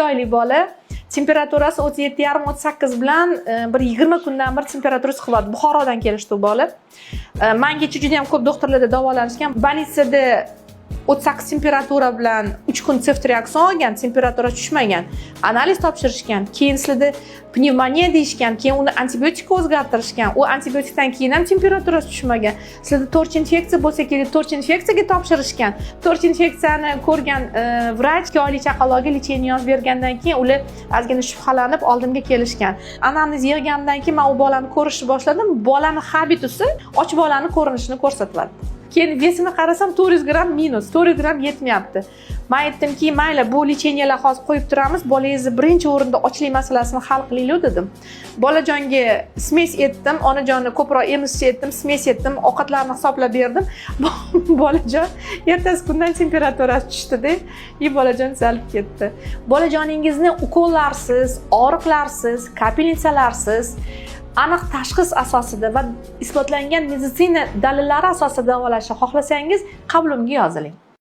oylik bola temperaturasi 37,5-38 bilan bir 20 kundan bir temperaturasi qilyapti. Buxorodan kelishdi u bola. Mengacha juda ham ko'p doktorlarda davolanishgan. Bolnitsada 38 temperatura bilan 3 kun reaksion olgan, temperatura tushmagan. Analiz topshirishgan. Keyin sizlarda pnevmoniya deyishgan, keyin uni antibiotikka o'zgartirishgan. U antibiotikdan keyin ham temperaturasi tushmagan. Sizlarda torch infeksiya bo'lsa kerak, torch infeksiyaga topshirishgan. Torch infeksiyani ko'rgan vrach 2 oylik chaqaloqga lecheniya yozib bergandan keyin ular ozgina shubhalanib oldimga kelishgan. Anamniz yig'gandan keyin men u bolani ko'rishni boshladim. Bolani habitusi och bolani ko'rinishini ko'rsatyapti. Keyin vesini qarasam 400 gram minus, 400 gram yetmayapti. Men aytdimki, mayli, bu lecheniyalar hozir qo'yib turamiz, bolangizni birinchi o'rinda ochlik masalasini hal qilaylik dedim. Bolajonga smes etdim, onajonni ko'proq emizchi etdim, smes etdim, ovqatlarni hisoblab berdim. Bolajon ertasi kundan temperaturasi tushdi-da, bolajon tuzalib ketdi. Bolajoningizni ukollarsiz, og'riqlarsiz, kapelnitsalarsiz aniq tashxis asosida va isbotlangan meditsina dalillari asosida davolashni xohlasangiz, qabulimga yoziling.